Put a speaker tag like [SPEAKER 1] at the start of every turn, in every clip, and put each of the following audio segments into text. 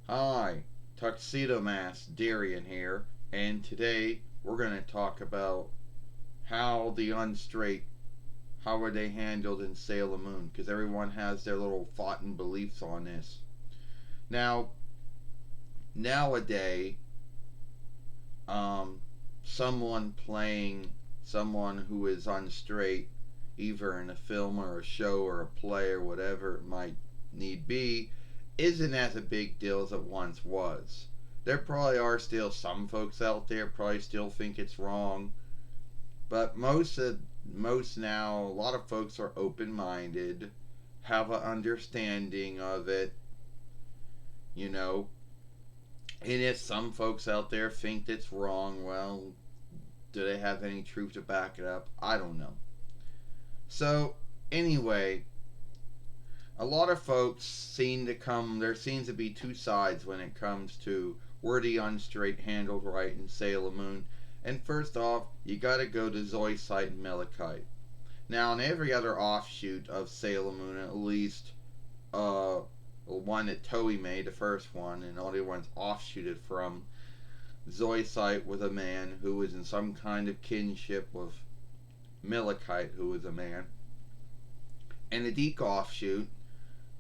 [SPEAKER 1] Hi, Tuxedo Mask Darian here, and today we're going to talk about how the unstraight, how are they handled in Sailor Moon, because everyone has their little thought and beliefs on this. Now, nowadays, um, someone playing someone who is unstraight, either in a film or a show or a play or whatever it might need be, isn't as a big deal as it once was. There probably are still some folks out there probably still think it's wrong, but most now a lot of folks are open minded, have an understanding of it, you know. And if some folks out there think it's wrong, well, do they have any truth to back it up? I don't know. So, anyway, a lot of folks seem to come, there seems to be two sides when it comes to were the unstraight handled right in Sailor Moon. And first off, you gotta go to Zoisite and Malachite. Now, in every other offshoot of Sailor Moon, at least one that Toei made, the first one, and all the ones offshooted from, Zoisite was a man who was in some kind of kinship with Malachite, who was a man. And the DIC offshoot,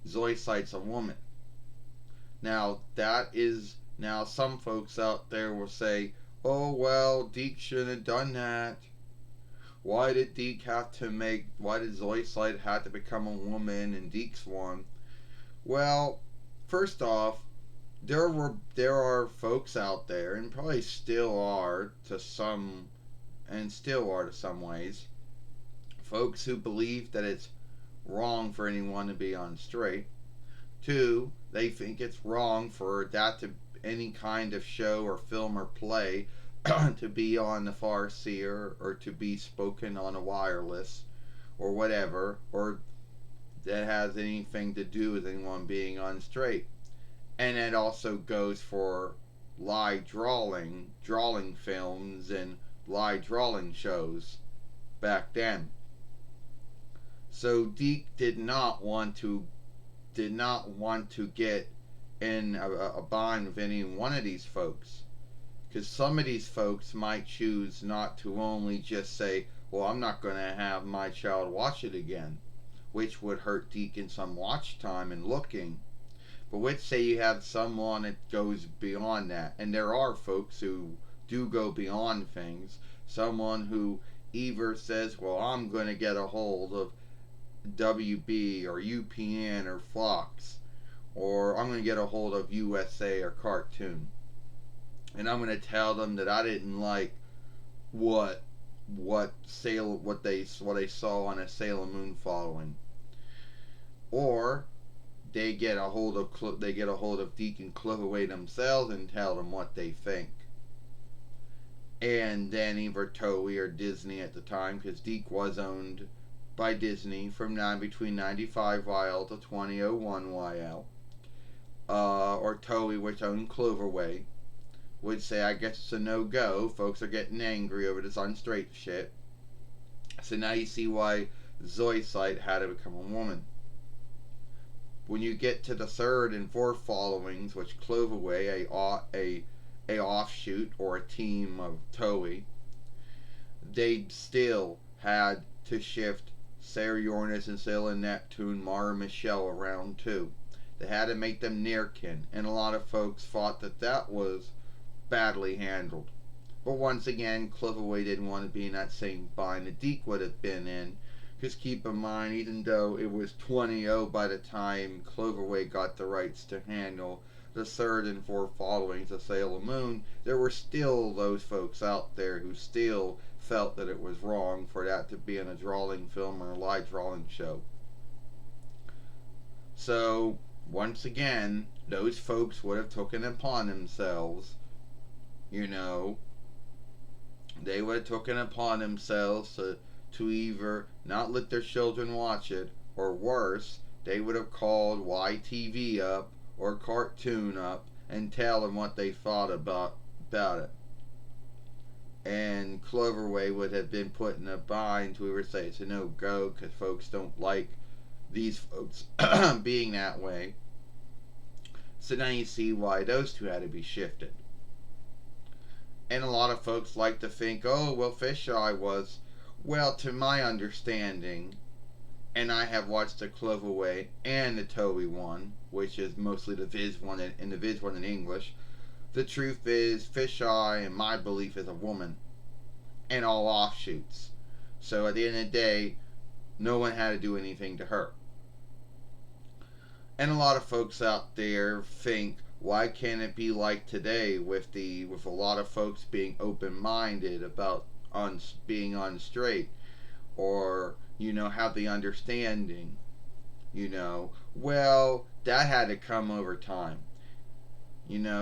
[SPEAKER 1] Zoisite's a woman. Now some folks out there will say, "Oh well, DIC shouldn't have done that. Why did Zoisite have to become a woman and DIC's one?" Well, first off, there are folks out there, and probably still are to some, and still are to some ways, folks who believe that it's wrong for anyone to be on straight. Two, they think it's wrong for that to any kind of show or film or play to be on the Farseer or to be spoken on a wireless or whatever, or that has anything to do with anyone being on straight. And it also goes for live drawing films and live drawing shows back then. So DIC did not want to get in a bind with any one of these folks, because some of these folks might choose not to only just say, "Well, I'm not going to have my child watch it again," which would hurt DIC in some watch time and looking. But let's say you have someone that goes beyond that, and there are folks who do go beyond things. Someone who either says, "Well, I'm going to get a hold of WB or UPN or Fox, or I'm going to get a hold of USA or Cartoon, and I'm going to tell them that I didn't like what what they saw on a Sailor Moon following," or they get a hold of DIC and Cloverway themselves and tell them what they think. And then either Toei or Disney at the time, because DIC was owned by Disney from between 95 YL to 2001 YL, or Toei, which owned Cloverway, would say, "I guess it's a no-go. Folks are getting angry over this unstraight shit." So now you see why Zoisite had to become a woman. When you get to the third and fourth followings, which Cloverway, a offshoot or a team of Toei, they still had to shift Sarah Uranus and Sailor Neptune, Mara Michelle around too. They had to make them nearkin, and a lot of folks thought that that was badly handled. But once again, Cloverway didn't want to be in that same bind that DIC would have been in. Because keep in mind, even though it was 20-0 by the time Cloverway got the rights to handle the third and fourth followings of Sailor Moon, there were still those folks out there who still felt that it was wrong for that to be in a drawing film or a live drawing show. So, once again, those folks would have taken it upon themselves, you know, they would have taken it upon themselves to either not let their children watch it, or worse, they would have called YTV up or Cartoon up and tell them what they thought about it. And Cloverway would have been put in a bind to either say it's a no go because folks don't like these folks being that way. So now you see why those two had to be shifted. And a lot of folks like to think, oh, well, fisheye was, well, to my understanding, and I have watched the Cloverway and the Toei one, which is mostly the Viz one and the Viz one in English. The truth is, fisheye, in my belief, is a woman, and all offshoots. So at the end of the day, no one had to do anything to her. And a lot of folks out there think, why can't it be like today with a lot of folks being open-minded about being on straight, or have the understanding, well, that had to come over time.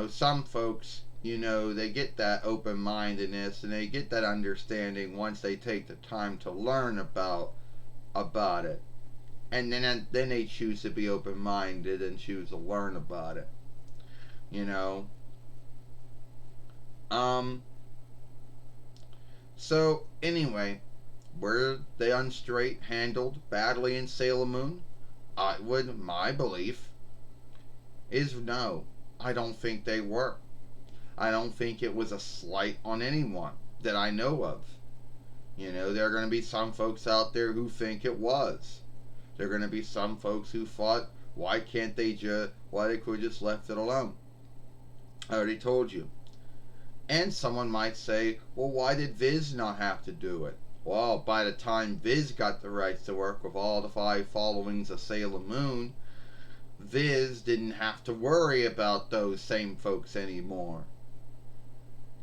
[SPEAKER 1] Some folks, they get that open-mindedness and they get that understanding once they take the time to learn about it, and then they choose to be open-minded and choose to learn about it. you know so anyway, were they unstraight handled badly in Sailor Moon? My belief is no. I don't think they were. I don't think it was a slight on anyone that I know of. There are going to be some folks out there who think it was. There are going to be some folks who thought, why they could have just left it alone. I already told you. And someone might say, well, why did Viz not have to do it? Well, by the time Viz got the rights to work with all the 5 followings of Sailor Moon, Viz didn't have to worry about those same folks anymore.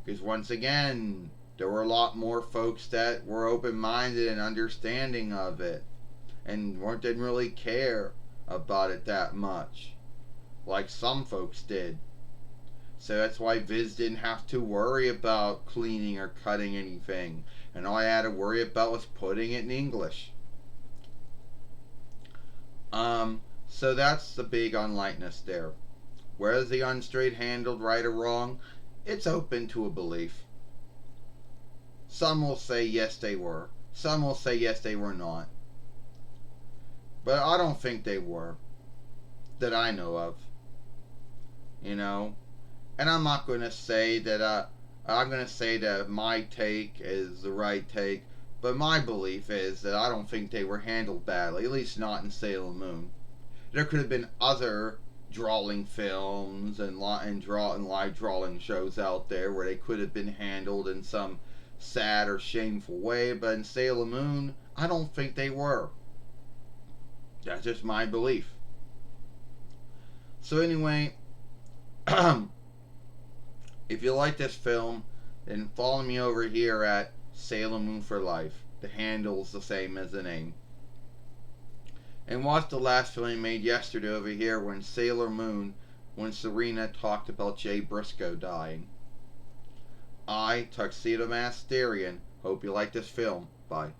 [SPEAKER 1] Because once again, there were a lot more folks that were open-minded and understanding of it, and didn't really care about it that much, like some folks did. So that's why Viz didn't have to worry about cleaning or cutting anything, and all I had to worry about was putting it in English. So that's the big unlikeness there. Whereas the unstraight handled right or wrong, it's open to a belief. Some will say yes they were. Some will say yes they were not. But I don't think they were, that I know of. And I'm not going to say that I'm going to say that my take is the right take, but my belief is that I don't think they were handled badly, at least not in Sailor Moon. There could have been other drawing films and live drawing shows out there where they could have been handled in some sad or shameful way, but in Sailor Moon, I don't think they were. That's just my belief. So anyway, if you like this film, then follow me over here at Sailor Moon for Life. The handle's the same as the name. And watch the last film I made yesterday over here when Serena talked about Jay Briscoe dying. I, Tuxedo Masterian, hope you like this film. Bye.